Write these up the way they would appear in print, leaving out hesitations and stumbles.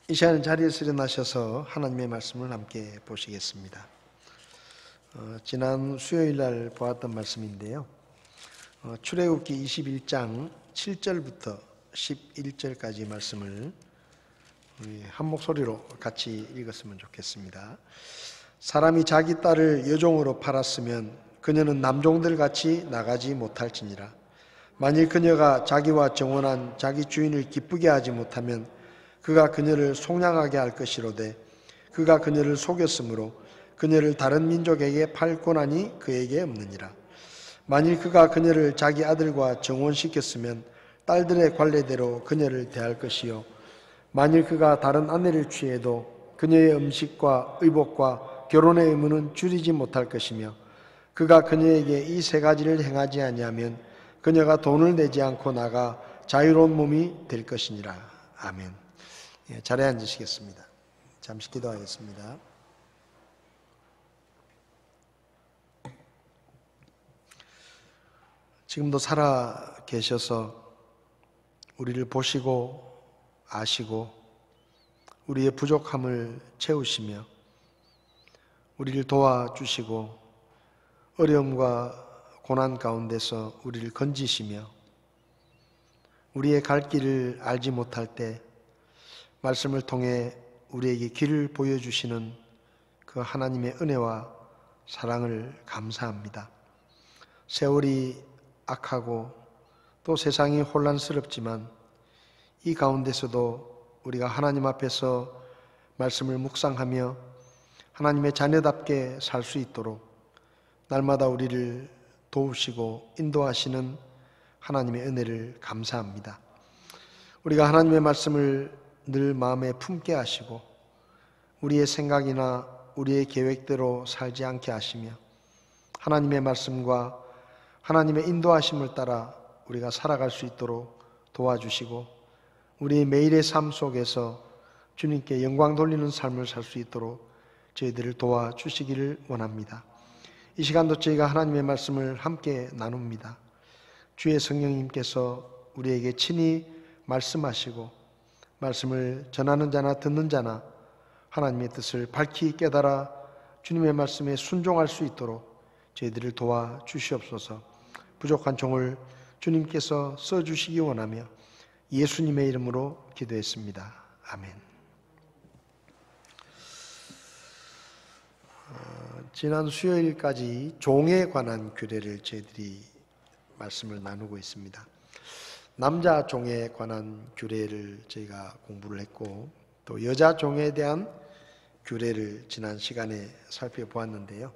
이 시간 자리에서 일어나셔서 하나님의 말씀을 함께 보시겠습니다. 지난 수요일 날 보았던 말씀인데요. 출애굽기 21장 7절부터 11절까지 말씀을 우리 한 목소리로 같이 읽었으면 좋겠습니다. 사람이 자기 딸을 여종으로 팔았으면 그녀는 남종들 같이 나가지 못할지니라. 만일 그녀가 자기와 정혼한 자기 주인을 기쁘게 하지 못하면 그가 그녀를 속량하게 할 것이로되 그가 그녀를 속였으므로 그녀를 다른 민족에게 팔 권한이 그에게 없느니라. 만일 그가 그녀를 자기 아들과 정혼시켰으면 딸들의 관례대로 그녀를 대할 것이요 만일 그가 다른 아내를 취해도 그녀의 음식과 의복과 결혼의 의무는 줄이지 못할 것이며 그가 그녀에게 이 세 가지를 행하지 아니하면 그녀가 돈을 내지 않고 나가 자유로운 몸이 될 것이니라. 아멘. 자리에 앉으시겠습니다. 잠시 기도하겠습니다. 지금도 살아 계셔서 우리를 보시고 아시고 우리의 부족함을 채우시며 우리를 도와주시고 어려움과 고난 가운데서 우리를 건지시며 우리의 갈 길을 알지 못할 때 말씀을 통해 우리에게 길을 보여주시는 그 하나님의 은혜와 사랑을 감사합니다. 세월이 악하고 또 세상이 혼란스럽지만 이 가운데서도 우리가 하나님 앞에서 말씀을 묵상하며 하나님의 자녀답게 살 수 있도록 날마다 우리를 도우시고 인도하시는 하나님의 은혜를 감사합니다. 우리가 하나님의 말씀을 늘 마음에 품게 하시고 우리의 생각이나 우리의 계획대로 살지 않게 하시며 하나님의 말씀과 하나님의 인도하심을 따라 우리가 살아갈 수 있도록 도와주시고 우리의 매일의 삶 속에서 주님께 영광 돌리는 삶을 살 수 있도록 저희들을 도와주시기를 원합니다. 이 시간도 저희가 하나님의 말씀을 함께 나눕니다. 주의 성령님께서 우리에게 친히 말씀하시고 말씀을 전하는 자나 듣는 자나 하나님의 뜻을 밝히 깨달아 주님의 말씀에 순종할 수 있도록 저희들을 도와주시옵소서. 부족한 종을 주님께서 써주시기 원하며 예수님의 이름으로 기도했습니다. 아멘. 지난 수요일까지 종에 관한 규례를 저희들이 말씀을 나누고 있습니다. 남자 종에 관한 규례를 저희가 공부를 했고 또 여자 종에 대한 규례를 지난 시간에 살펴보았는데요.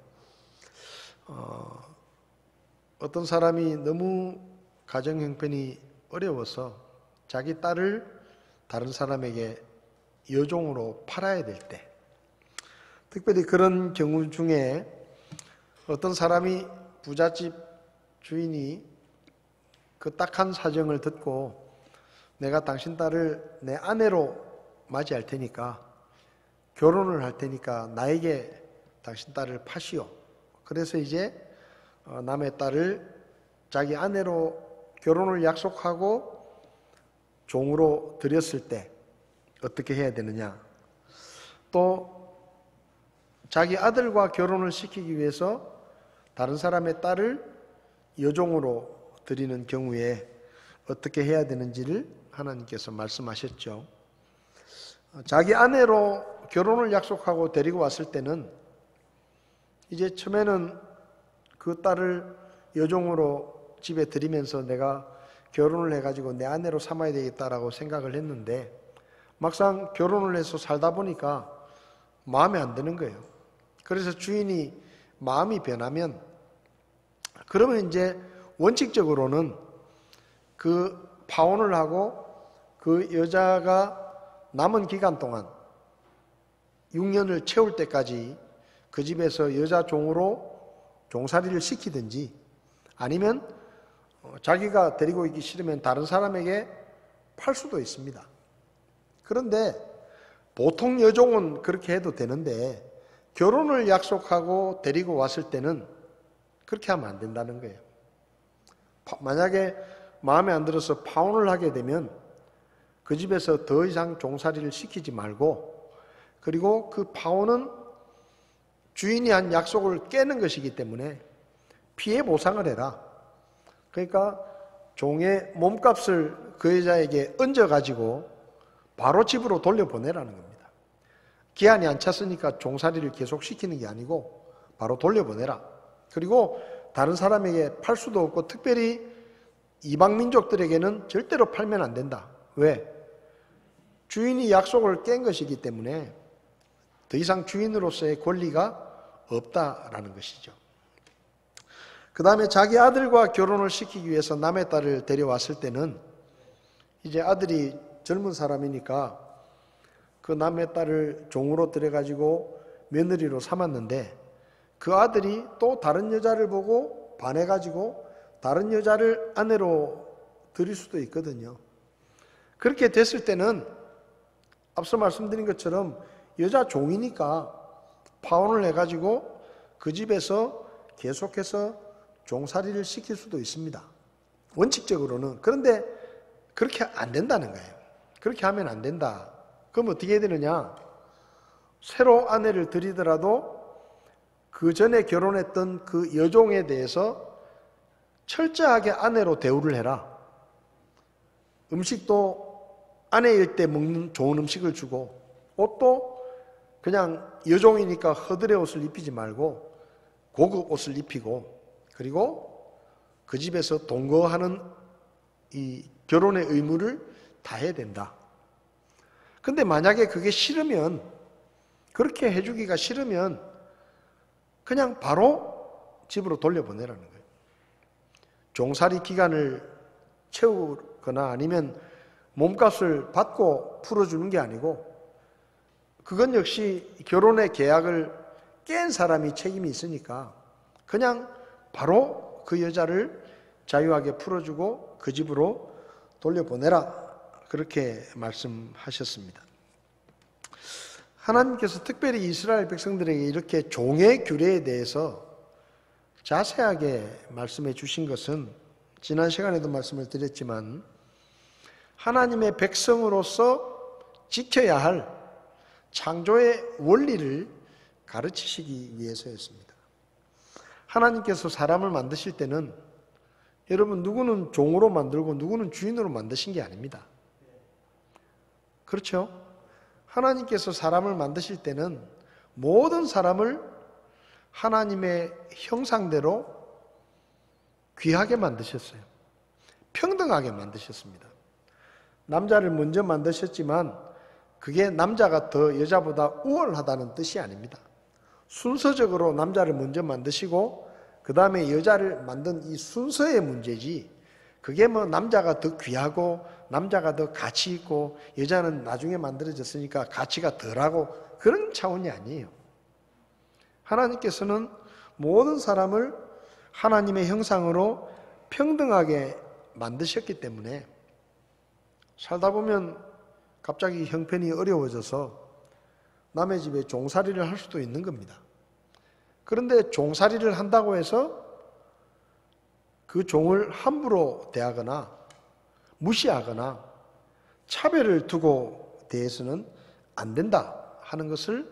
어떤 사람이 너무 가정 형편이 어려워서 자기 딸을 다른 사람에게 여종으로 팔아야 될 때, 특별히 그런 경우 중에 어떤 사람이 부잣집 주인이 그 딱한 사정을 듣고 내가 당신 딸을 내 아내로 맞이할 테니까 결혼을 할 테니까 나에게 당신 딸을 파시오. 그래서 이제 남의 딸을 자기 아내로 결혼을 약속하고 종으로 들였을 때 어떻게 해야 되느냐. 또 자기 아들과 결혼을 시키기 위해서 다른 사람의 딸을 여종으로 드리는 경우에 어떻게 해야 되는지를 하나님께서 말씀하셨죠. 자기 아내로 결혼을 약속하고 데리고 왔을 때는 이제 처음에는 그 딸을 여종으로 집에 들이면서 내가 결혼을 해가지고 내 아내로 삼아야 되겠다라고 생각을 했는데 막상 결혼을 해서 살다 보니까 마음에 안 드는 거예요. 그래서 주인이 마음이 변하면 그러면 이제 원칙적으로는 그 파혼을 하고 그 여자가 남은 기간 동안 6년을 채울 때까지 그 집에서 여자 종으로 종살이를 시키든지 아니면 자기가 데리고 있기 싫으면 다른 사람에게 팔 수도 있습니다. 그런데 보통 여종은 그렇게 해도 되는데 결혼을 약속하고 데리고 왔을 때는 그렇게 하면 안 된다는 거예요. 만약에 마음에 안 들어서 파혼을 하게 되면 그 집에서 더 이상 종살이를 시키지 말고, 그리고 그 파혼은 주인이 한 약속을 깨는 것이기 때문에 피해 보상을 해라. 그러니까 종의 몸값을 그 여자에게 얹어가지고 바로 집으로 돌려보내라는 겁니다. 기한이 안 찼으니까 종살이를 계속 시키는 게 아니고 바로 돌려보내라. 그리고 다른 사람에게 팔 수도 없고, 특별히 이방 민족들에게는 절대로 팔면 안 된다. 왜? 주인이 약속을 깬 것이기 때문에 더 이상 주인으로서의 권리가 없다라는 것이죠. 그 다음에 자기 아들과 결혼을 시키기 위해서 남의 딸을 데려왔을 때는 이제 아들이 젊은 사람이니까 그 남의 딸을 종으로 들여가지고 며느리로 삼았는데, 그 아들이 또 다른 여자를 보고 반해가지고 다른 여자를 아내로 들일 수도 있거든요. 그렇게 됐을 때는 앞서 말씀드린 것처럼 여자 종이니까 파혼을 해가지고 그 집에서 계속해서 종살이를 시킬 수도 있습니다. 원칙적으로는. 그런데 그렇게 안 된다는 거예요. 그렇게 하면 안 된다. 그럼 어떻게 해야 되느냐? 새로 아내를 들이더라도 그 전에 결혼했던 그 여종에 대해서 철저하게 아내로 대우를 해라. 음식도 아내일 때 먹는 좋은 음식을 주고, 옷도 그냥 여종이니까 허드레 옷을 입히지 말고 고급 옷을 입히고, 그리고 그 집에서 동거하는 이 결혼의 의무를 다해야 된다. 근데 만약에 그게 싫으면, 그렇게 해주기가 싫으면 그냥 바로 집으로 돌려보내라는 거예요. 종살이 기간을 채우거나 아니면 몸값을 받고 풀어주는 게 아니고, 그건 역시 결혼의 계약을 깬 사람이 책임이 있으니까 그냥 바로 그 여자를 자유하게 풀어주고 그 집으로 돌려보내라. 그렇게 말씀하셨습니다. 하나님께서 특별히 이스라엘 백성들에게 이렇게 종의 규례에 대해서 자세하게 말씀해 주신 것은 지난 시간에도 말씀을 드렸지만 하나님의 백성으로서 지켜야 할 창조의 원리를 가르치시기 위해서였습니다. 하나님께서 사람을 만드실 때는 여러분, 누구는 종으로 만들고 누구는 주인으로 만드신 게 아닙니다. 그렇죠? 하나님께서 사람을 만드실 때는 모든 사람을 하나님의 형상대로 귀하게 만드셨어요. 평등하게 만드셨습니다. 남자를 먼저 만드셨지만 그게 남자가 더 여자보다 우월하다는 뜻이 아닙니다. 순서적으로 남자를 먼저 만드시고 그 다음에 여자를 만든 이 순서의 문제지, 그게 뭐 남자가 더 귀하고 남자가 더 가치 있고 여자는 나중에 만들어졌으니까 가치가 덜하고 그런 차원이 아니에요. 하나님께서는 모든 사람을 하나님의 형상으로 평등하게 만드셨기 때문에 살다 보면 갑자기 형편이 어려워져서 남의 집에 종살이를 할 수도 있는 겁니다. 그런데 종살이를 한다고 해서 그 종을 함부로 대하거나 무시하거나 차별을 두고 대해서는 안 된다 하는 것을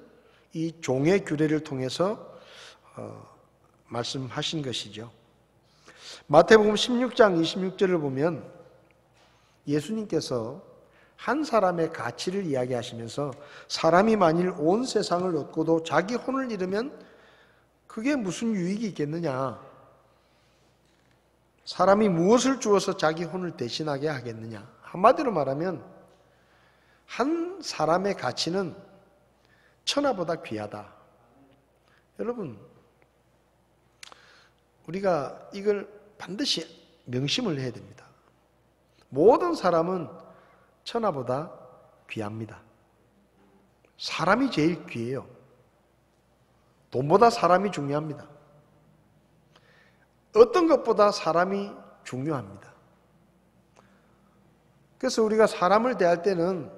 이 종의 규례를 통해서 말씀하신 것이죠. 마태복음 16장 26절을 보면 예수님께서 한 사람의 가치를 이야기하시면서 사람이 만일 온 세상을 얻고도 자기 혼을 잃으면 그게 무슨 유익이 있겠느냐? 사람이 무엇을 주어서 자기 혼을 대신하게 하겠느냐? 한마디로 말하면 한 사람의 가치는 천하보다 귀하다. 여러분, 우리가 이걸 반드시 명심을 해야 됩니다. 모든 사람은 천하보다 귀합니다. 사람이 제일 귀해요. 돈보다 사람이 중요합니다. 어떤 것보다 사람이 중요합니다. 그래서 우리가 사람을 대할 때는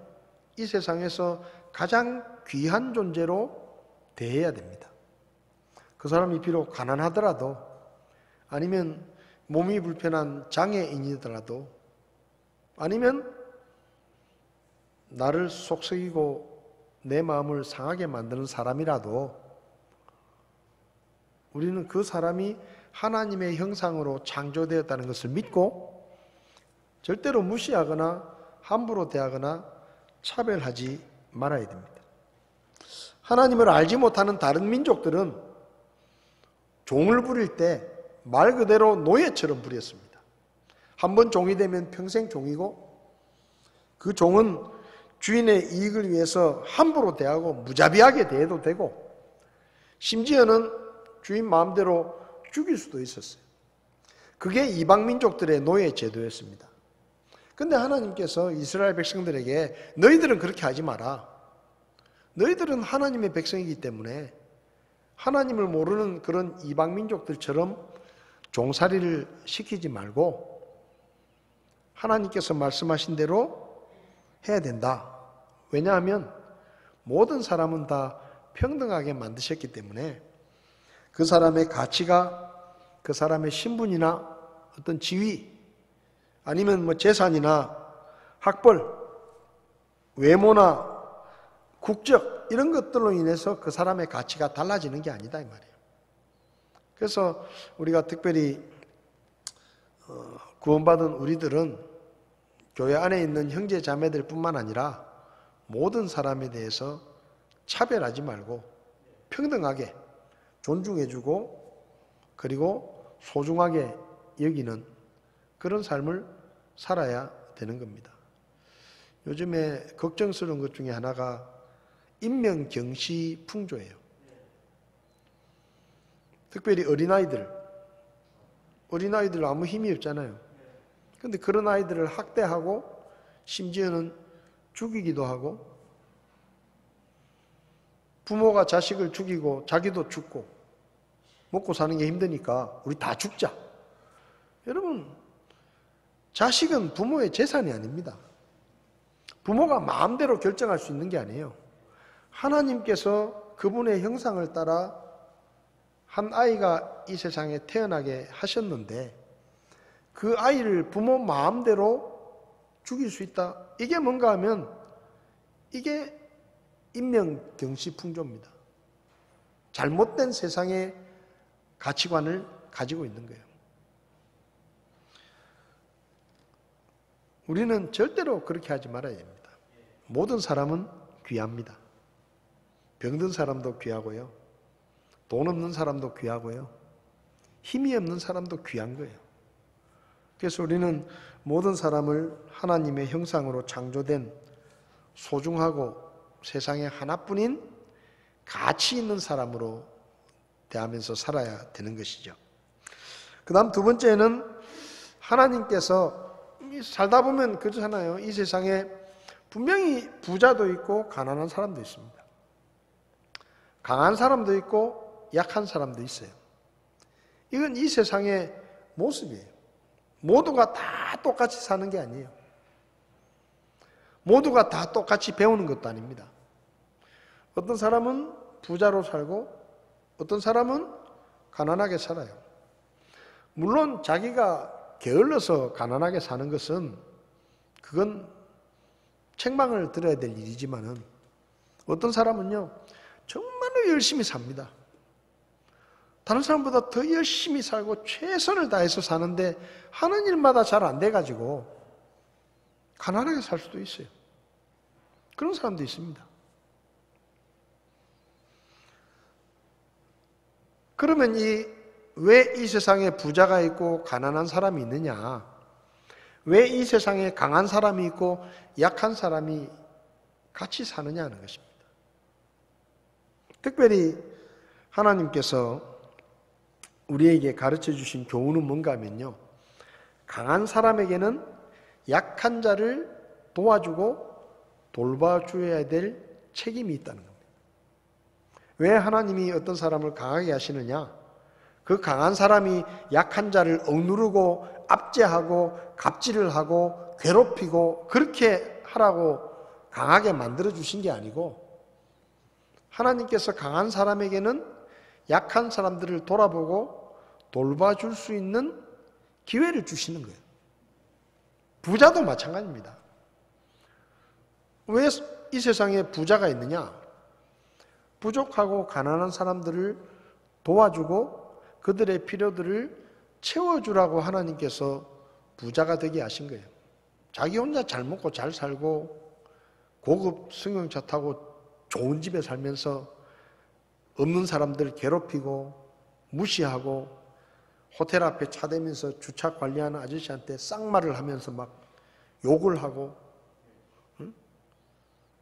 이 세상에서 가장 귀한 존재로 대해야 됩니다. 그 사람이 비록 가난하더라도 아니면 몸이 불편한 장애인이더라도 아니면 나를 속썩이고 내 마음을 상하게 만드는 사람이라도 우리는 그 사람이 하나님의 형상으로 창조되었다는 것을 믿고 절대로 무시하거나 함부로 대하거나 차별하지 말아야 됩니다. 하나님을 알지 못하는 다른 민족들은 종을 부릴 때 말 그대로 노예처럼 부렸습니다. 한번 종이 되면 평생 종이고 그 종은 주인의 이익을 위해서 함부로 대하고 무자비하게 대해도 되고 심지어는 주인 마음대로 죽일 수도 있었어요. 그게 이방 민족들의 노예 제도였습니다. 그런데 하나님께서 이스라엘 백성들에게 너희들은 그렇게 하지 마라. 너희들은 하나님의 백성이기 때문에 하나님을 모르는 그런 이방 민족들처럼 종살이를 시키지 말고 하나님께서 말씀하신 대로 해야 된다. 왜냐하면 모든 사람은 다 평등하게 만드셨기 때문에 그 사람의 가치가 그 사람의 신분이나 어떤 지위 아니면 재산이나 학벌, 외모나 국적 이런 것들로 인해서 그 사람의 가치가 달라지는 게 아니다 이 말이에요. 그래서 우리가 특별히 구원받은 우리들은 교회 안에 있는 형제 자매들 뿐만 아니라 모든 사람에 대해서 차별하지 말고 평등하게 존중해주고 그리고 소중하게 여기는 그런 삶을 살아야 되는 겁니다. 요즘에 걱정스러운 것 중에 하나가 인명경시 풍조예요. 특별히 어린아이들 아무 힘이 없잖아요. 그런데 그런 아이들을 학대하고 심지어는 죽이기도 하고 부모가 자식을 죽이고 자기도 죽고 먹고 사는 게 힘드니까 우리 다 죽자. 여러분, 자식은 부모의 재산이 아닙니다. 부모가 마음대로 결정할 수 있는 게 아니에요. 하나님께서 그분의 형상을 따라 한 아이가 이 세상에 태어나게 하셨는데 그 아이를 부모 마음대로 죽일 수 있다. 이게 뭔가 하면 이게 인명경시 풍조입니다. 잘못된 세상의 가치관을 가지고 있는 거예요. 우리는 절대로 그렇게 하지 말아야 됩니다. 모든 사람은 귀합니다. 병든 사람도 귀하고요. 돈 없는 사람도 귀하고요. 힘이 없는 사람도 귀한 거예요. 그래서 우리는 모든 사람을 하나님의 형상으로 창조된 소중하고 세상에 하나뿐인 가치 있는 사람으로 대하면서 살아야 되는 것이죠. 그 다음 두 번째는 하나님께서 살다 보면 그렇잖아요. 이 세상에 분명히 부자도 있고 가난한 사람도 있습니다. 강한 사람도 있고 약한 사람도 있어요. 이건 이 세상의 모습이에요. 모두가 다 똑같이 사는 게 아니에요. 모두가 다 똑같이 배우는 것도 아닙니다. 어떤 사람은 부자로 살고 어떤 사람은 가난하게 살아요. 물론 자기가 게을러서 가난하게 사는 것은 그건 책망을 들어야 될 일이지만은 어떤 사람은요 정말로 열심히 삽니다. 다른 사람보다 더 열심히 살고 최선을 다해서 사는데 하는 일마다 잘 안 돼가지고 가난하게 살 수도 있어요. 그런 사람도 있습니다. 그러면 왜 이 세상에 부자가 있고 가난한 사람이 있느냐? 왜 이 세상에 강한 사람이 있고 약한 사람이 같이 사느냐 하는 것입니다. 특별히 하나님께서 우리에게 가르쳐 주신 교훈은 뭔가 하면요. 강한 사람에게는 약한 자를 도와주고 돌봐줘야 될 책임이 있다는 겁니다. 왜 하나님이 어떤 사람을 강하게 하시느냐? 그 강한 사람이 약한 자를 억누르고 압제하고 갑질을 하고 괴롭히고 그렇게 하라고 강하게 만들어 주신 게 아니고 하나님께서 강한 사람에게는 약한 사람들을 돌아보고 돌봐줄 수 있는 기회를 주시는 거예요. 부자도 마찬가지입니다. 왜 이 세상에 부자가 있느냐? 부족하고 가난한 사람들을 도와주고 그들의 필요들을 채워주라고 하나님께서 부자가 되게 하신 거예요. 자기 혼자 잘 먹고 잘 살고 고급 승용차 타고 좋은 집에 살면서 없는 사람들 괴롭히고 무시하고 호텔 앞에 차 대면서 주차 관리하는 아저씨한테 쌍말을 하면서 막 욕을 하고, 응?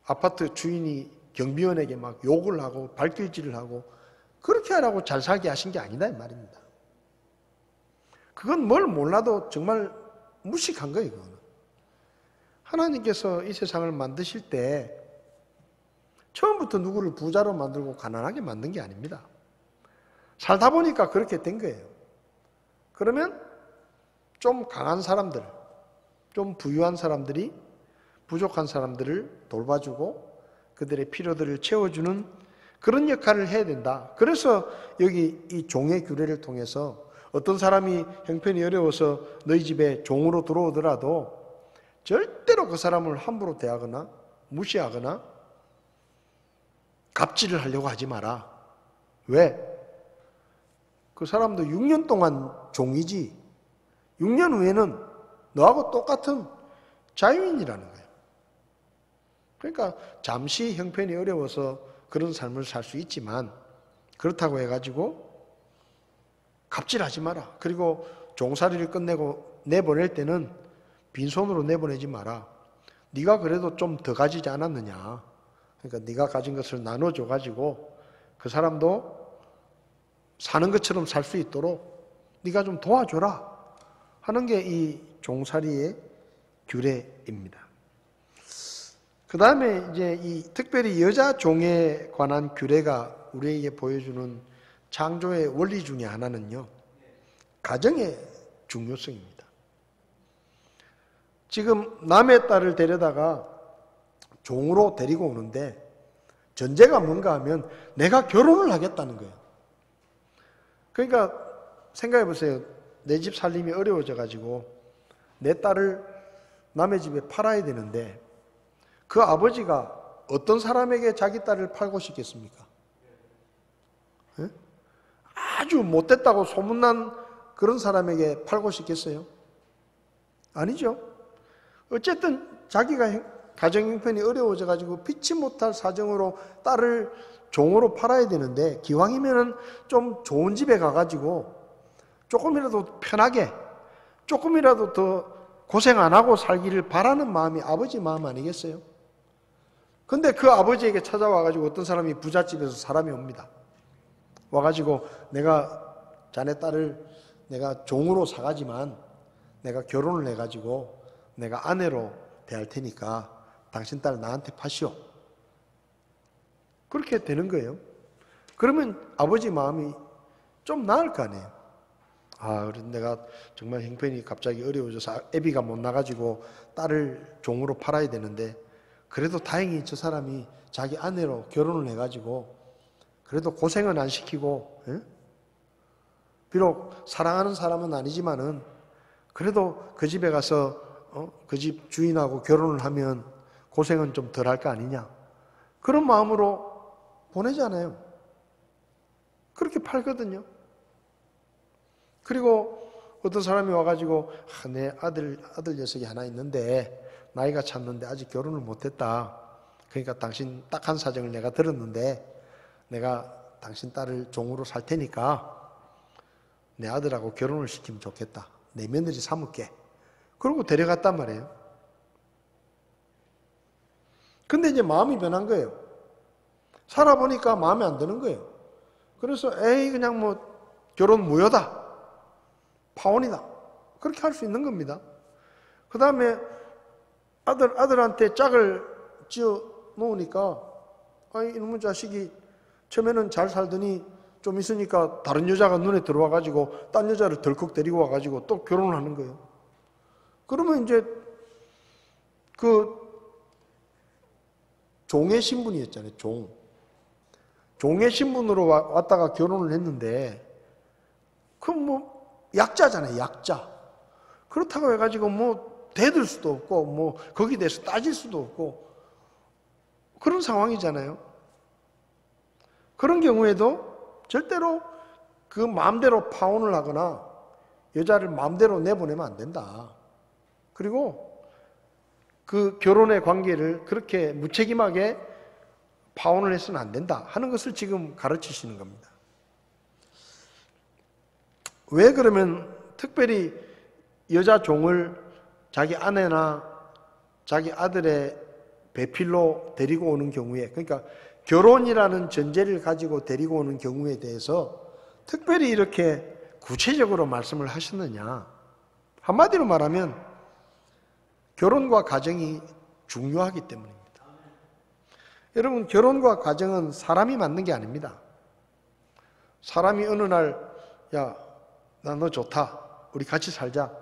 아파트 주인이 경비원에게 막 욕을 하고 발길질을 하고, 그렇게 하라고 잘 살게 하신 게 아니다 이 말입니다. 그건 뭘 몰라도 정말 무식한 거예요. 그거는. 하나님께서 이 세상을 만드실 때 처음부터 누구를 부자로 만들고 가난하게 만든 게 아닙니다. 살다 보니까 그렇게 된 거예요. 그러면 좀 강한 사람들, 좀 부유한 사람들이 부족한 사람들을 돌봐주고 그들의 필요들을 채워주는 그런 역할을 해야 된다. 그래서 여기 이 종의 규례를 통해서 어떤 사람이 형편이 어려워서 너희 집에 종으로 들어오더라도 절대로 그 사람을 함부로 대하거나 무시하거나 갑질을 하려고 하지 마라. 왜? 그 사람도 6년 동안 종이지 6년 후에는 너하고 똑같은 자유인이라는 거예요. 그러니까 잠시 형편이 어려워서 그런 삶을 살 수 있지만 그렇다고 해가지고 갑질하지 마라. 그리고 종살이를 끝내고 내보낼 때는 빈손으로 내보내지 마라. 네가 그래도 좀 더 가지지 않았느냐. 그러니까 네가 가진 것을 나눠줘가지고 그 사람도 사는 것처럼 살 수 있도록 네가 좀 도와줘라 하는 게 이 종살이의 규례입니다. 그 다음에 이제 이 특별히 여자 종에 관한 규례가 우리에게 보여주는 창조의 원리 중에 하나는요, 가정의 중요성입니다. 지금 남의 딸을 데려다가 종으로 데리고 오는데 전제가 뭔가 하면 내가 결혼을 하겠다는 거예요. 그러니까 생각해 보세요. 내 집 살림이 어려워져 가지고 내 딸을 남의 집에 팔아야 되는데 그 아버지가 어떤 사람에게 자기 딸을 팔고 싶겠습니까? 네? 아주 못됐다고 소문난 그런 사람에게 팔고 싶겠어요? 아니죠. 어쨌든 자기가 가정 형편이 어려워져 가지고 피치 못할 사정으로 딸을 종으로 팔아야 되는데 기왕이면은 좀 좋은 집에 가가지고 조금이라도 편하게 조금이라도 더 고생 안 하고 살기를 바라는 마음이 아버지 마음 아니겠어요? 근데 그 아버지에게 찾아와가지고 어떤 사람이 부잣집에서 사람이 옵니다. 와가지고 내가 자네 딸을 내가 종으로 사가지만 내가 결혼을 해가지고 내가 아내로 대할 테니까 당신 딸 나한테 파시오. 그렇게 되는 거예요. 그러면 아버지 마음이 좀 나을 거 아니에요. 아, 내가 정말 형편이 갑자기 어려워져서 애비가 못 나가지고 딸을 종으로 팔아야 되는데 그래도 다행히 저 사람이 자기 아내로 결혼을 해가지고 그래도 고생은 안 시키고, 예? 비록 사랑하는 사람은 아니지만은 그래도 그 집에 가서 그 집 주인하고 결혼을 하면 고생은 좀 덜 할 거 아니냐. 그런 마음으로 보내잖아요. 그렇게 팔거든요. 그리고 어떤 사람이 와가지고 내 아들 녀석이 하나 있는데 나이가 찼는데 아직 결혼을 못했다. 그러니까 당신 딱한 사정을 내가 들었는데 내가 당신 딸을 종으로 살 테니까 내 아들하고 결혼을 시키면 좋겠다. 내 며느리 삼을게. 그러고 데려갔단 말이에요. 근데 이제 마음이 변한 거예요. 살아보니까 마음에 안 드는 거예요. 그래서 에이 그냥 뭐 결혼 무효다. 파혼이다. 그렇게 할 수 있는 겁니다. 그 다음에 아들한테 짝을 지어 놓으니까 아이 이놈의 자식이 처음에는 잘 살더니 좀 있으니까 다른 여자가 눈에 들어와가지고 딴 여자를 덜컥 데리고 와가지고 또 결혼을 하는 거예요. 그러면 이제 그 종의 신분이었잖아요. 종의 신분으로 왔다가 결혼을 했는데 그럼 뭐 약자잖아요. 약자. 그렇다고 해가지고 뭐 대들 수도 없고 뭐 거기에 대해서 따질 수도 없고 그런 상황이잖아요. 그런 경우에도 절대로 그 마음대로 파혼을 하거나 여자를 마음대로 내보내면 안 된다. 그리고 그 결혼의 관계를 그렇게 무책임하게 파혼을 해서는 안 된다 하는 것을 지금 가르치시는 겁니다. 왜 그러면 특별히 여자 종을 자기 아내나 자기 아들의 배필로 데리고 오는 경우에, 그러니까 결혼이라는 전제를 가지고 데리고 오는 경우에 대해서 특별히 이렇게 구체적으로 말씀을 하셨느냐? 한마디로 말하면 결혼과 가정이 중요하기 때문입니다. 여러분, 결혼과 가정은 사람이 만든 게 아닙니다. 사람이 어느 날, 야, 나 너 좋다. 우리 같이 살자.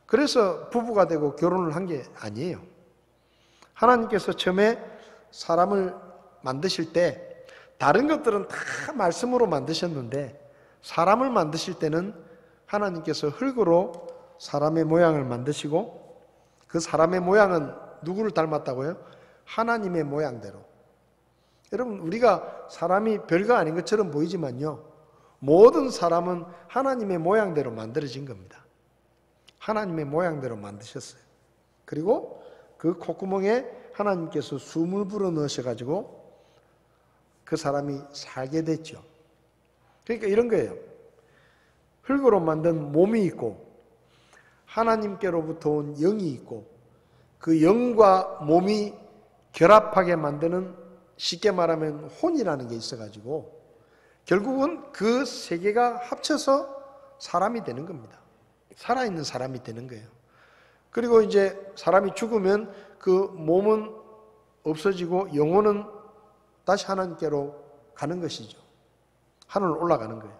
그래서 부부가 되고 결혼을 한 게 아니에요. 하나님께서 처음에 사람을 만드실 때 다른 것들은 다 말씀으로 만드셨는데 사람을 만드실 때는 하나님께서 흙으로 사람의 모양을 만드시고 그 사람의 모양은 누구를 닮았다고요? 하나님의 모양대로. 여러분, 우리가 사람이 별거 아닌 것처럼 보이지만요, 모든 사람은 하나님의 모양대로 만들어진 겁니다. 하나님의 모양대로 만드셨어요. 그리고 그 콧구멍에 하나님께서 숨을 불어 넣으셔가지고 그 사람이 살게 됐죠. 그러니까 이런 거예요. 흙으로 만든 몸이 있고 하나님께로부터 온 영이 있고 그 영과 몸이 결합하게 만드는, 쉽게 말하면 혼이라는 게 있어가지고 결국은 그 세 개가 합쳐서 사람이 되는 겁니다. 살아있는 사람이 되는 거예요. 그리고 이제 사람이 죽으면 그 몸은 없어지고 영혼은 다시 하나님께로 가는 것이죠. 하늘로 올라가는 거예요.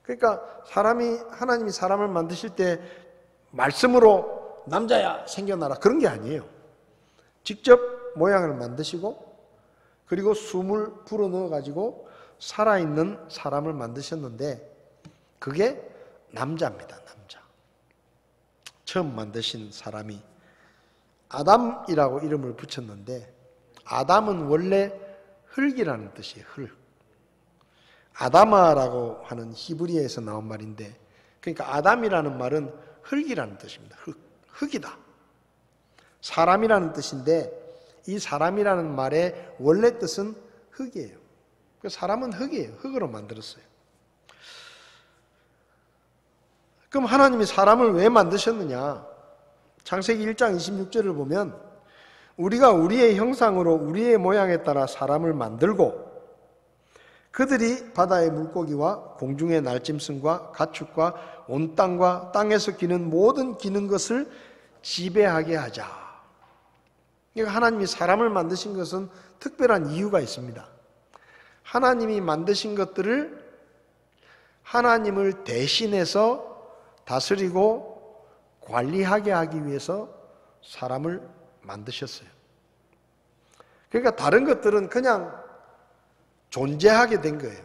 그러니까 하나님이 사람을 만드실 때 말씀으로 남자야 생겨나라 그런 게 아니에요. 직접 모양을 만드시고 그리고 숨을 불어 넣어가지고 살아있는 사람을 만드셨는데 그게 남자입니다. 남자. 처음 만드신 사람이 아담이라고 이름을 붙였는데 아담은 원래 흙이라는 뜻이에요. 흙. 아다마라고 하는 히브리어에서 나온 말인데 그러니까 아담이라는 말은 흙이라는 뜻입니다. 흙이다. 사람이라는 뜻인데 이 사람이라는 말의 원래 뜻은 흙이에요. 사람은 흙이에요. 흙으로 만들었어요. 그럼 하나님이 사람을 왜 만드셨느냐? 창세기 1장 26절을 보면 우리가 우리의 형상으로 우리의 모양에 따라 사람을 만들고 그들이 바다의 물고기와 공중의 날짐승과 가축과 온 땅과 땅에서 기는 모든 기는 것을 지배하게 하자. 그러니까 하나님이 사람을 만드신 것은 특별한 이유가 있습니다. 하나님이 만드신 것들을 하나님을 대신해서 다스리고 관리하게 하기 위해서 사람을 만드셨어요. 그러니까 다른 것들은 그냥 존재하게 된 거예요.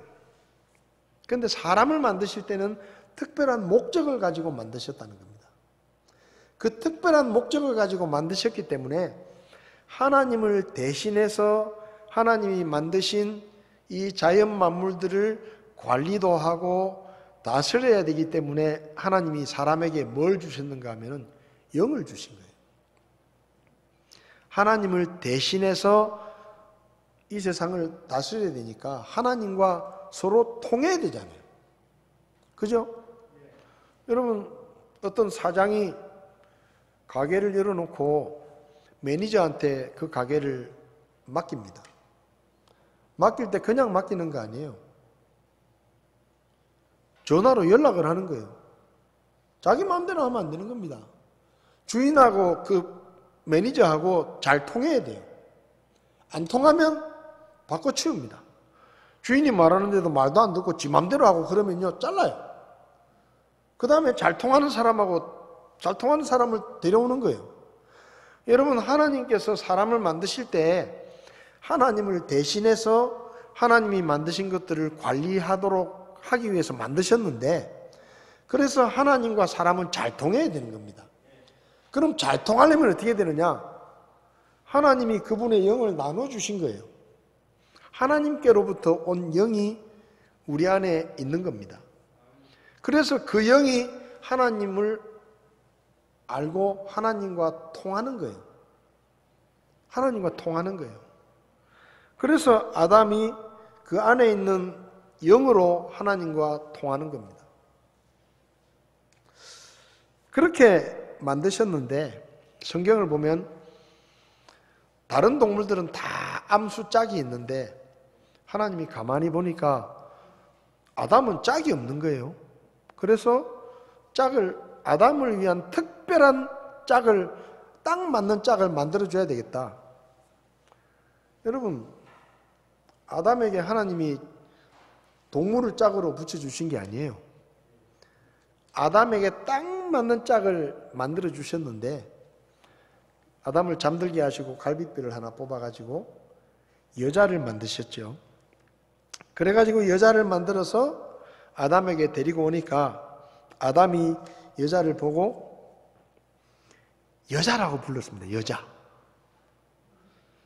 그런데 사람을 만드실 때는 특별한 목적을 가지고 만드셨다는 겁니다. 그 특별한 목적을 가지고 만드셨기 때문에 하나님을 대신해서 하나님이 만드신 이 자연 만물들을 관리도 하고 다스려야 되기 때문에 하나님이 사람에게 뭘 주셨는가 하면 영을 주신 거예요. 하나님을 대신해서 이 세상을 다스려야 되니까 하나님과 서로 통해야 되잖아요. 그죠? 여러분, 어떤 사장이 가게를 열어놓고 매니저한테 그 가게를 맡깁니다. 맡길 때 그냥 맡기는 거 아니에요. 전화로 연락을 하는 거예요. 자기 마음대로 하면 안 되는 겁니다. 주인하고 그 매니저하고 잘 통해야 돼요. 안 통하면 바꿔치웁니다. 주인이 말하는데도 말도 안 듣고 지 맘대로 하고 그러면요 잘라요. 그 다음에 잘 통하는 사람을 데려오는 거예요. 여러분, 하나님께서 사람을 만드실 때 하나님을 대신해서 하나님이 만드신 것들을 관리하도록 하기 위해서 만드셨는데 그래서 하나님과 사람은 잘 통해야 되는 겁니다. 그럼 잘 통하려면 어떻게 되느냐? 하나님이 그분의 영을 나눠주신 거예요. 하나님께로부터 온 영이 우리 안에 있는 겁니다. 그래서 그 영이 하나님을 알고 하나님과 통하는 거예요. 하나님과 통하는 거예요. 그래서 아담이 그 안에 있는 영으로 하나님과 통하는 겁니다. 그렇게 만드셨는데 성경을 보면 다른 동물들은 다 암수 짝이 있는데 하나님이 가만히 보니까 아담은 짝이 없는 거예요. 그래서 아담을 위한 특별한 짝을, 딱 맞는 짝을 만들어줘야 되겠다. 여러분, 아담에게 하나님이 동물을 짝으로 붙여주신 게 아니에요. 아담에게 딱 맞는 짝을 만들어주셨는데 아담을 잠들게 하시고 갈빗뼈를 하나 뽑아가지고 여자를 만드셨죠. 그래가지고 여자를 만들어서 아담에게 데리고 오니까 아담이 여자를 보고 여자라고 불렀습니다. 여자.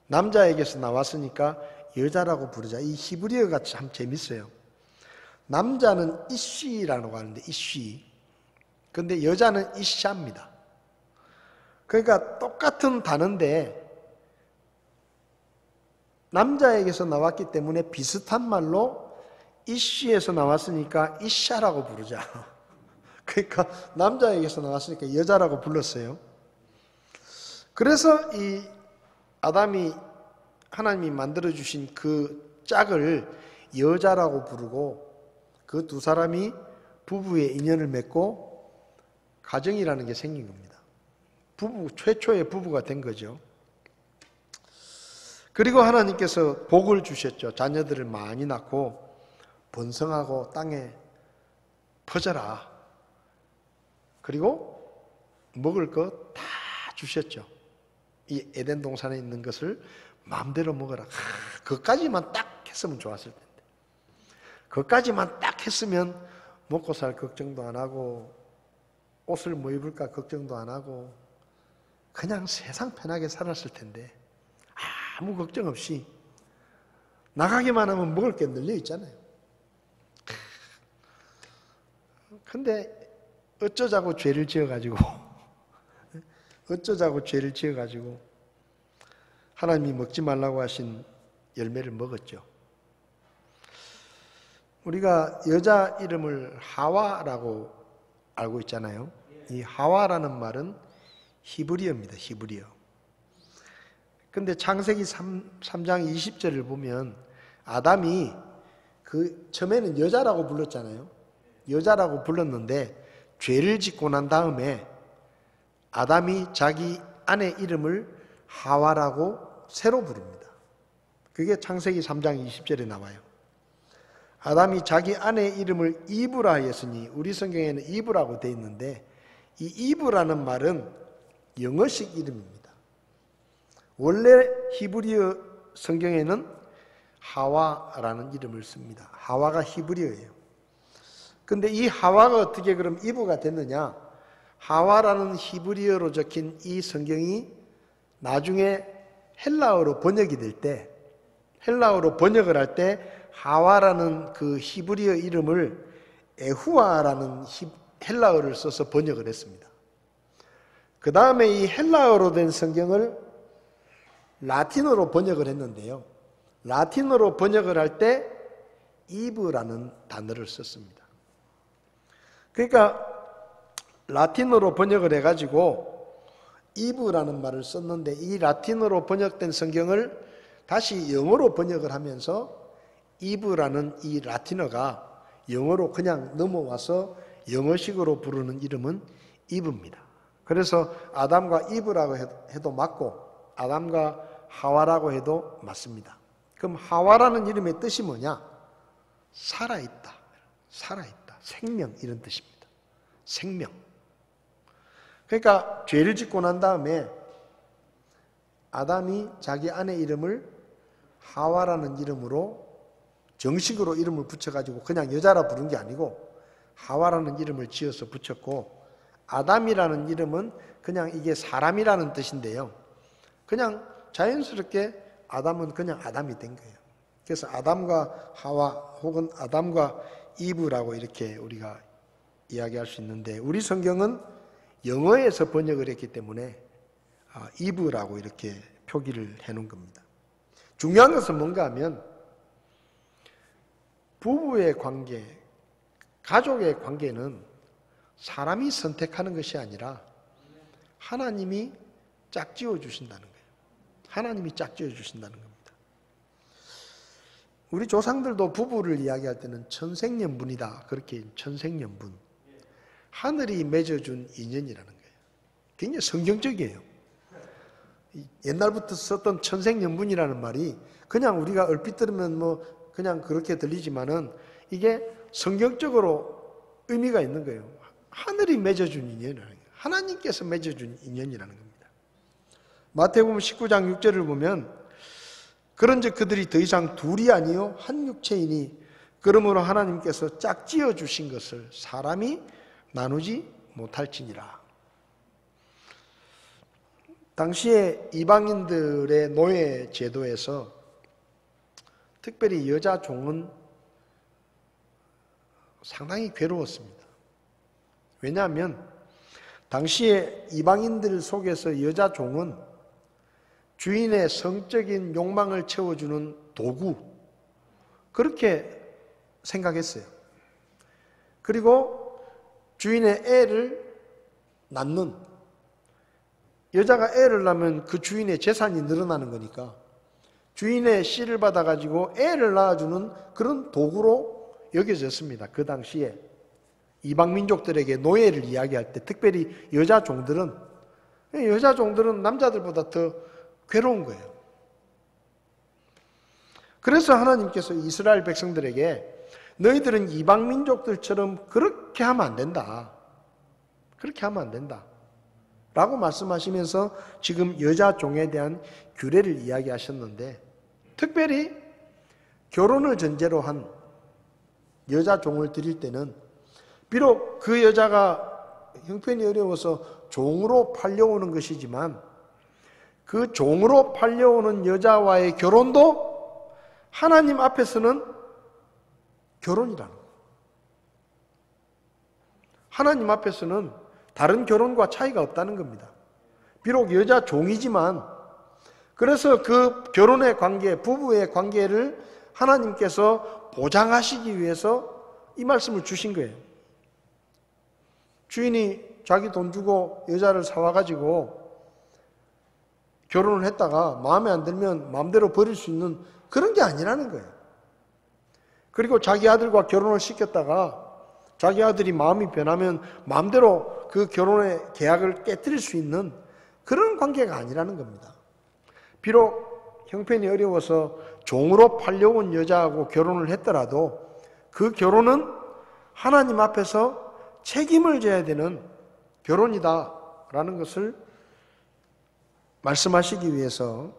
남자에게서 나왔으니까 여자라고 부르자. 이 히브리어가 참 재밌어요. 남자는 이쉬라고 하는데 이쉬. 근데 여자는 이샤입니다. 그러니까 똑같은 단어인데 남자에게서 나왔기 때문에 비슷한 말로 이쉬에서 나왔으니까 이샤라고 부르자. 그러니까 남자에게서 나왔으니까 여자라고 불렀어요. 그래서 이 아담이 하나님이 만들어주신 그 짝을 여자라고 부르고 그 두 사람이 부부의 인연을 맺고 가정이라는 게 생긴 겁니다. 최초의 부부가 된 거죠. 그리고 하나님께서 복을 주셨죠. 자녀들을 많이 낳고 번성하고 땅에 퍼져라. 그리고 먹을 것 다 주셨죠. 이 에덴 동산에 있는 것을 마음대로 먹어라. 그것까지만 딱 했으면 좋았을 텐데. 그것까지만 딱 했으면 먹고 살 걱정도 안 하고 옷을 뭐 입을까 걱정도 안 하고 그냥 세상 편하게 살았을 텐데 아무 걱정 없이 나가기만 하면 먹을 게 늘려 있잖아요. 근데 어쩌자고 죄를 지어가지고 하나님이 먹지 말라고 하신 열매를 먹었죠. 우리가 여자 이름을 하와라고 알고 있잖아요. 이 하와라는 말은 히브리어입니다. 히브리어. 근데 창세기 3장 20절을 보면 아담이 처음에는 여자라고 불렀잖아요. 여자라고 불렀는데 죄를 짓고 난 다음에 아담이 자기 아내 이름을 하와라고 새로 부릅니다. 그게 창세기 3장 20절에 나와요. 아담이 자기 아내 이름을 이브라 하였으니 우리 성경에는 이브라고 되어 있는데 이 이브라는 말은 영어식 이름입니다. 원래 히브리어 성경에는 하와라는 이름을 씁니다. 하와가 히브리어예요. 근데 이 하와가 어떻게 그럼 이브가 됐느냐? 하와라는 히브리어로 적힌 이 성경이 나중에 헬라어로 번역이 될 때, 헬라어로 번역을 할 때 하와라는 그 히브리어 이름을 에후아라는 헬라어를 써서 번역을 했습니다. 그 다음에 이 헬라어로 된 성경을 라틴어로 번역을 했는데요. 라틴어로 번역을 할 때 이브라는 단어를 썼습니다. 그러니까 라틴어로 번역을 해가지고 이브라는 말을 썼는데 이 라틴어로 번역된 성경을 다시 영어로 번역을 하면서 이브라는 이 라틴어가 영어로 그냥 넘어와서 영어식으로 부르는 이름은 이브입니다. 그래서 아담과 이브라고 해도 맞고 아담과 하와라고 해도 맞습니다. 그럼 하와라는 이름의 뜻이 뭐냐? 살아있다. 살아있다. 생명 이런 뜻입니다. 생명. 그러니까 죄를 짓고 난 다음에 아담이 자기 아내 이름을 하와라는 이름으로 정식으로 이름을 붙여가지고 그냥 여자라 부른 게 아니고 하와라는 이름을 지어서 붙였고 아담이라는 이름은 그냥 이게 사람이라는 뜻인데요. 그냥 자연스럽게 아담은 그냥 아담이 된 거예요. 그래서 아담과 하와 혹은 아담과 이브라고 이렇게 우리가 이야기할 수 있는데, 우리 성경은 영어에서 번역을 했기 때문에 이브라고 이렇게 표기를 해놓은 겁니다. 중요한 것은 뭔가 하면 부부의 관계, 가족의 관계는 사람이 선택하는 것이 아니라 하나님이 짝지어 주신다는 거예요. 하나님이 짝지어 주신다는 겁니다. 우리 조상들도 부부를 이야기할 때는 천생연분이다, 그렇게 천생연분, 하늘이 맺어준 인연이라는 거예요. 굉장히 성경적이에요. 옛날부터 썼던 천생연분이라는 말이 그냥 우리가 얼핏 들으면 뭐 그냥 그렇게 들리지만은 이게 성경적으로 의미가 있는 거예요. 하늘이 맺어준 인연이라는 거예요. 하나님께서 맺어준 인연이라는 겁니다. 마태복음 19장 6절을 보면 그런즉 그들이 더 이상 둘이 아니요 한 육체이니 그러므로 하나님께서 짝지어 주신 것을 사람이 나누지 못할지니라. 당시에 이방인들의 노예 제도에서 특별히 여자 종은 상당히 괴로웠습니다. 왜냐하면 당시에 이방인들 속에서 여자 종은 주인의 성적인 욕망을 채워주는 도구, 그렇게 생각했어요. 그리고 주인의 애를 낳는, 여자가 애를 낳으면 그 주인의 재산이 늘어나는 거니까 주인의 씨를 받아가지고 애를 낳아주는 그런 도구로 여겨졌습니다. 그 당시에 이방 민족들에게 노예를 이야기할 때 특별히 여자 종들은 남자들보다 더 괴로운 거예요. 그래서 하나님께서 이스라엘 백성들에게 너희들은 이방 민족들처럼 그렇게 하면 안 된다. 그렇게 하면 안 된다. 라고 말씀하시면서 지금 여자 종에 대한 규례를 이야기하셨는데, 특별히 결혼을 전제로 한 여자 종을 드릴 때는 비록 그 여자가 형편이 어려워서 종으로 팔려오는 것이지만 그 종으로 팔려오는 여자와의 결혼도 하나님 앞에서는 결혼이라는 거예요. 하나님 앞에서는 다른 결혼과 차이가 없다는 겁니다. 비록 여자 종이지만, 그래서 그 결혼의 관계, 부부의 관계를 하나님께서 보장하시기 위해서 이 말씀을 주신 거예요. 주인이 자기 돈 주고 여자를 사와가지고 결혼을 했다가 마음에 안 들면 마음대로 버릴 수 있는 그런 게 아니라는 거예요. 그리고 자기 아들과 결혼을 시켰다가 자기 아들이 마음이 변하면 마음대로 그 결혼의 계약을 깨뜨릴 수 있는 그런 관계가 아니라는 겁니다. 비록 형편이 어려워서 종으로 팔려온 여자하고 결혼을 했더라도 그 결혼은 하나님 앞에서 책임을 져야 되는 결혼이다라는 것을 말씀하시기 위해서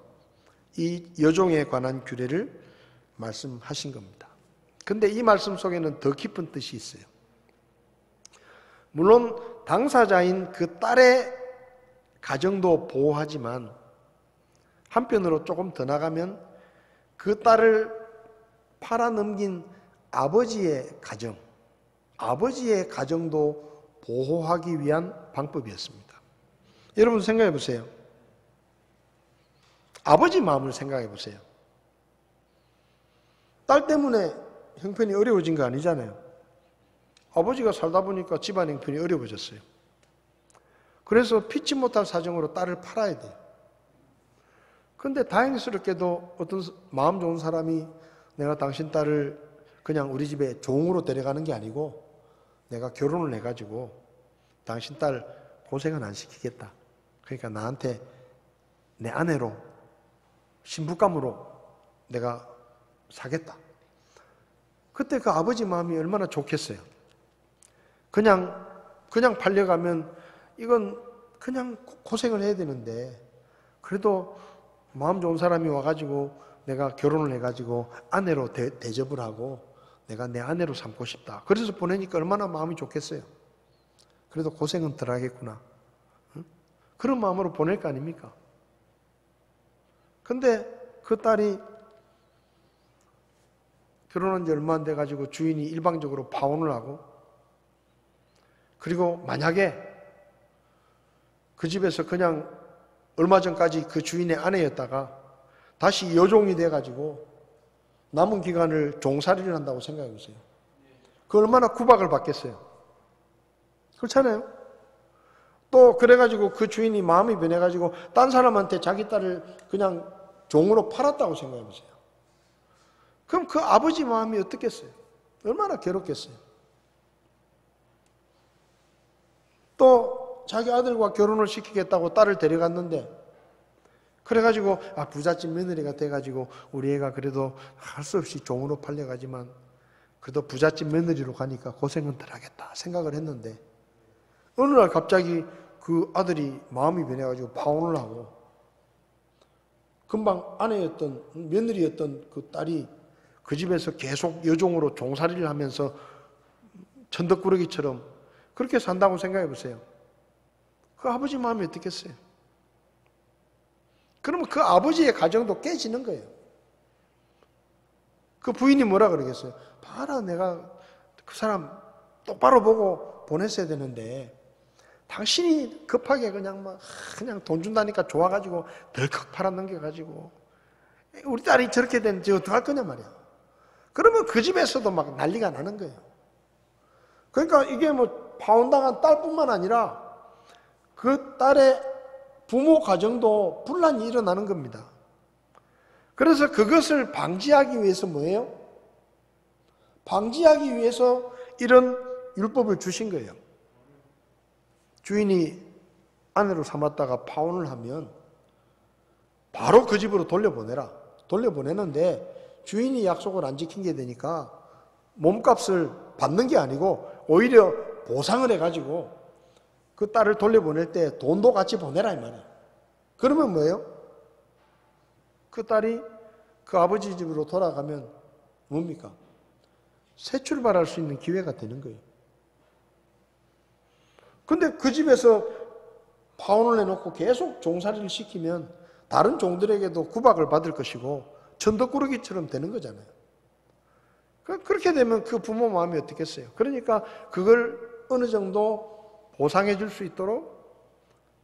이 여종에 관한 규례를 말씀하신 겁니다. 근데 이 말씀 속에는 더 깊은 뜻이 있어요. 물론 당사자인 그 딸의 가정도 보호하지만 한편으로 조금 더 나가면 그 딸을 팔아넘긴 아버지의 가정, 아버지의 가정도 보호하기 위한 방법이었습니다. 여러분 생각해 보세요. 아버지 마음을 생각해 보세요. 딸 때문에 형편이 어려워진 거 아니잖아요. 아버지가 살다 보니까 집안 형편이 어려워졌어요. 그래서 피치 못할 사정으로 딸을 팔아야 돼요. 그런데 다행스럽게도 어떤 마음 좋은 사람이 내가 당신 딸을 그냥 우리 집에 종으로 데려가는 게 아니고 내가 결혼을 해가지고 당신 딸 고생은 안 시키겠다. 그러니까 나한테 내 아내로 신부감으로 내가 사겠다. 그때 그 아버지 마음이 얼마나 좋겠어요. 그냥 팔려가면 이건 그냥 고생을 해야 되는데 그래도 마음 좋은 사람이 와가지고 내가 결혼을 해가지고 아내로 대접을 하고 내가 내 아내로 삼고 싶다. 그래서 보내니까 얼마나 마음이 좋겠어요. 그래도 고생은 덜 하겠구나. 응? 그런 마음으로 보낼 거 아닙니까? 근데 그 딸이 결혼한 지 얼마 안 돼가지고 주인이 일방적으로 파혼을 하고, 그리고 만약에 그 집에서 그냥 얼마 전까지 그 주인의 아내였다가 다시 여종이 돼가지고 남은 기간을 종살이를 한다고 생각해 보세요. 그 얼마나 구박을 받겠어요. 그렇잖아요. 또 그래가지고 그 주인이 마음이 변해가지고 딴 사람한테 자기 딸을 그냥 종으로 팔았다고 생각해 보세요. 그럼 그 아버지 마음이 어떻겠어요? 얼마나 괴롭겠어요. 또 자기 아들과 결혼을 시키겠다고 딸을 데려갔는데, 그래가지고 부잣집 며느리가 돼가지고 우리 애가 그래도 할 수 없이 종으로 팔려가지만 그래도 부잣집 며느리로 가니까 고생은 덜 하겠다 생각을 했는데, 어느 날 갑자기 그 아들이 마음이 변해가지고 파혼을 하고, 금방 아내였던 며느리였던 그 딸이 그 집에서 계속 여종으로 종살이를 하면서 천덕꾸러기처럼 그렇게 산다고 생각해 보세요. 그 아버지 마음이 어떻겠어요? 그러면 그 아버지의 가정도 깨지는 거예요. 그 부인이 뭐라 그러겠어요? 봐라, 내가 그 사람 똑바로 보고 보냈어야 되는데 당신이 급하게 그냥 돈 준다니까 좋아가지고 덜컥 팔아넘겨가지고 우리 딸이 저렇게 되는지 어떡할 거냐 말이야. 그러면 그 집에서도 막 난리가 나는 거예요. 그러니까 이게 뭐 파혼당한 딸뿐만 아니라 그 딸의 부모 가정도 분란이 일어나는 겁니다. 그래서 그것을 방지하기 위해서 뭐예요? 방지하기 위해서 이런 율법을 주신 거예요. 주인이 아내로 삼았다가 파혼을 하면 바로 그 집으로 돌려보내라. 돌려보내는데 주인이 약속을 안 지킨 게 되니까 몸값을 받는 게 아니고 오히려 보상을 해가지고 그 딸을 돌려보낼 때 돈도 같이 보내라 이 말이에요. 그러면 뭐예요? 그 딸이 그 아버지 집으로 돌아가면 뭡니까? 새 출발할 수 있는 기회가 되는 거예요. 근데 그 집에서 파혼을 해놓고 계속 종살이를 시키면 다른 종들에게도 구박을 받을 것이고 천덕꾸러기처럼 되는 거잖아요. 그렇게 되면 그 부모 마음이 어떻겠어요? 그러니까 그걸 어느 정도 보상해 줄 수 있도록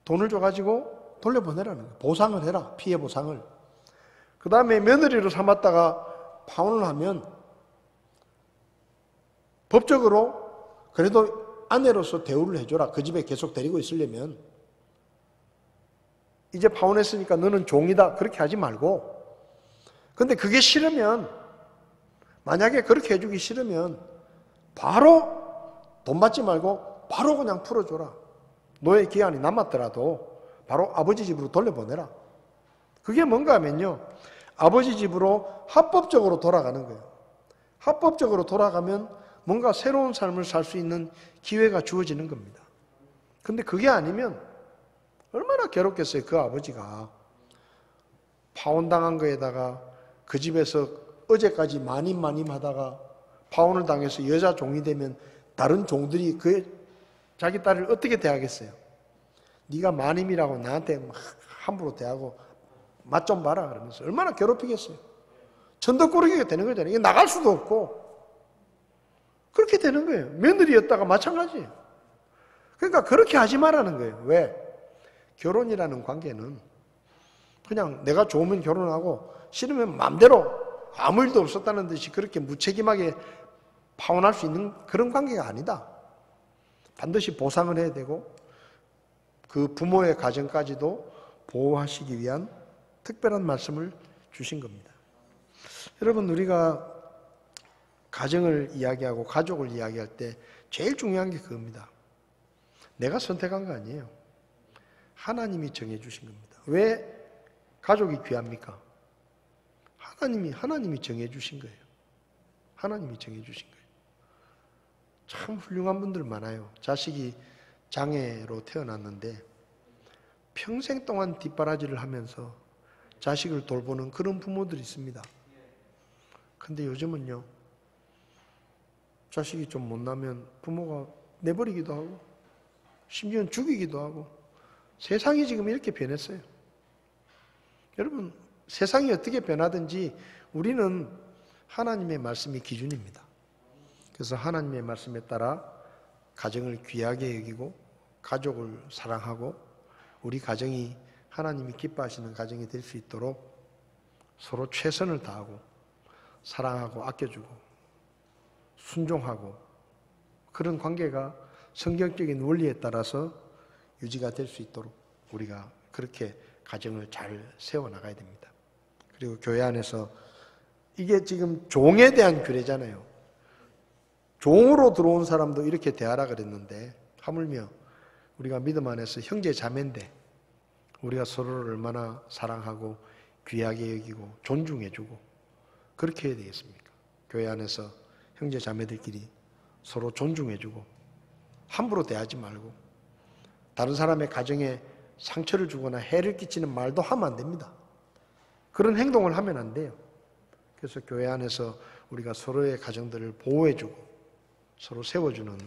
돈을 줘가지고 돌려보내라는 거예요. 보상을 해라. 피해 보상을. 그 다음에 며느리로 삼았다가 파혼을 하면 법적으로 그래도 아내로서 대우를 해줘라. 그 집에 계속 데리고 있으려면. 이제 파혼했으니까 너는 종이다. 그렇게 하지 말고. 근데 그게 싫으면, 만약에 그렇게 해주기 싫으면 바로 돈 받지 말고 바로 그냥 풀어줘라. 노예 기한이 남았더라도 바로 아버지 집으로 돌려보내라. 그게 뭔가 하면요, 아버지 집으로 합법적으로 돌아가는 거예요. 합법적으로 돌아가면 뭔가 새로운 삶을 살 수 있는 기회가 주어지는 겁니다. 근데 그게 아니면 얼마나 괴롭겠어요. 그 아버지가 파혼당한 거에다가 그 집에서 어제까지 마님 하다가 파혼을 당해서 여자 종이 되면 다른 종들이 자기 딸을 어떻게 대하겠어요? 네가 마님이라고 나한테 막 함부로 대하고 맛 좀 봐라 그러면서 얼마나 괴롭히겠어요. 천덕꾸러기가 되는 거잖아요. 이게 나갈 수도 없고 그렇게 되는 거예요. 며느리였다가 마찬가지예요. 그러니까 그렇게 하지 말라는 거예요. 왜? 결혼이라는 관계는 그냥 내가 좋으면 결혼하고 싫으면 마음대로 아무 일도 없었다는 듯이 그렇게 무책임하게 파혼할 수 있는 그런 관계가 아니다. 반드시 보상을 해야 되고 그 부모의 가정까지도 보호하시기 위한 특별한 말씀을 주신 겁니다. 여러분, 우리가 가정을 이야기하고 가족을 이야기할 때 제일 중요한 게 그겁니다. 내가 선택한 거 아니에요. 하나님이 정해주신 겁니다. 왜 가족이 귀합니까? 하나님이 정해주신 거예요. 하나님이 정해주신 거예요. 참 훌륭한 분들 많아요. 자식이 장애로 태어났는데 평생 동안 뒷바라지를 하면서 자식을 돌보는 그런 부모들이 있습니다. 근데 요즘은요, 자식이 좀 못나면 부모가 내버리기도 하고 심지어는 죽이기도 하고 세상이 지금 이렇게 변했어요. 여러분, 세상이 어떻게 변하든지 우리는 하나님의 말씀이 기준입니다. 그래서 하나님의 말씀에 따라 가정을 귀하게 여기고 가족을 사랑하고 우리 가정이 하나님이 기뻐하시는 가정이 될 수 있도록 서로 최선을 다하고 사랑하고 아껴주고 순종하고 그런 관계가 성경적인 원리에 따라서 유지가 될 수 있도록 우리가 그렇게 가정을 잘 세워나가야 됩니다. 그리고 교회 안에서 이게 지금 종에 대한 규례잖아요. 종으로 들어온 사람도 이렇게 대하라 그랬는데 하물며 우리가 믿음 안에서 형제 자매인데 우리가 서로를 얼마나 사랑하고 귀하게 여기고 존중해주고 그렇게 해야 되겠습니까? 교회 안에서 형제 자매들끼리 서로 존중해주고 함부로 대하지 말고 다른 사람의 가정에 상처를 주거나 해를 끼치는 말도 하면 안 됩니다. 그런 행동을 하면 안 돼요. 그래서 교회 안에서 우리가 서로의 가정들을 보호해주고 서로 세워주는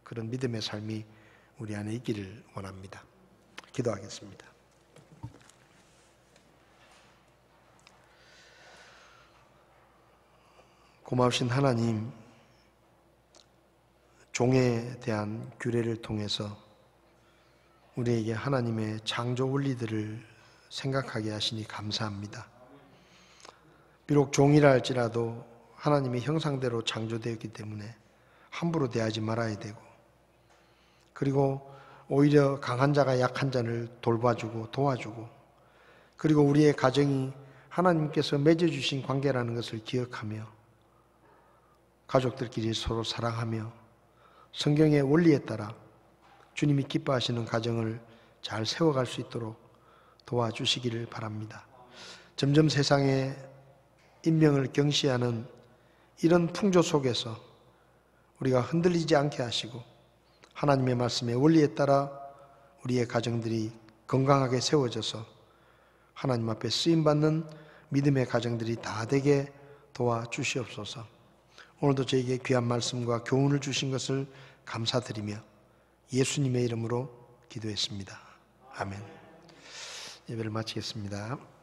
그런 믿음의 삶이 우리 안에 있기를 원합니다. 기도하겠습니다. 고마우신 하나님, 종에 대한 규례를 통해서 우리에게 하나님의 창조 원리들을 생각하게 하시니 감사합니다. 비록 종이라 할지라도 하나님의 형상대로 창조되었기 때문에 함부로 대하지 말아야 되고 그리고 오히려 강한 자가 약한 자를 돌봐주고 도와주고 그리고 우리의 가정이 하나님께서 맺어주신 관계라는 것을 기억하며 가족들끼리 서로 사랑하며 성경의 원리에 따라 주님이 기뻐하시는 가정을 잘 세워갈 수 있도록 도와주시기를 바랍니다. 점점 세상에 인명을 경시하는 이런 풍조 속에서 우리가 흔들리지 않게 하시고 하나님의 말씀의 원리에 따라 우리의 가정들이 건강하게 세워져서 하나님 앞에 쓰임받는 믿음의 가정들이 다 되게 도와주시옵소서. 오늘도 저에게 귀한 말씀과 교훈을 주신 것을 감사드리며 예수님의 이름으로 기도했습니다. 아멘. 예배를 마치겠습니다.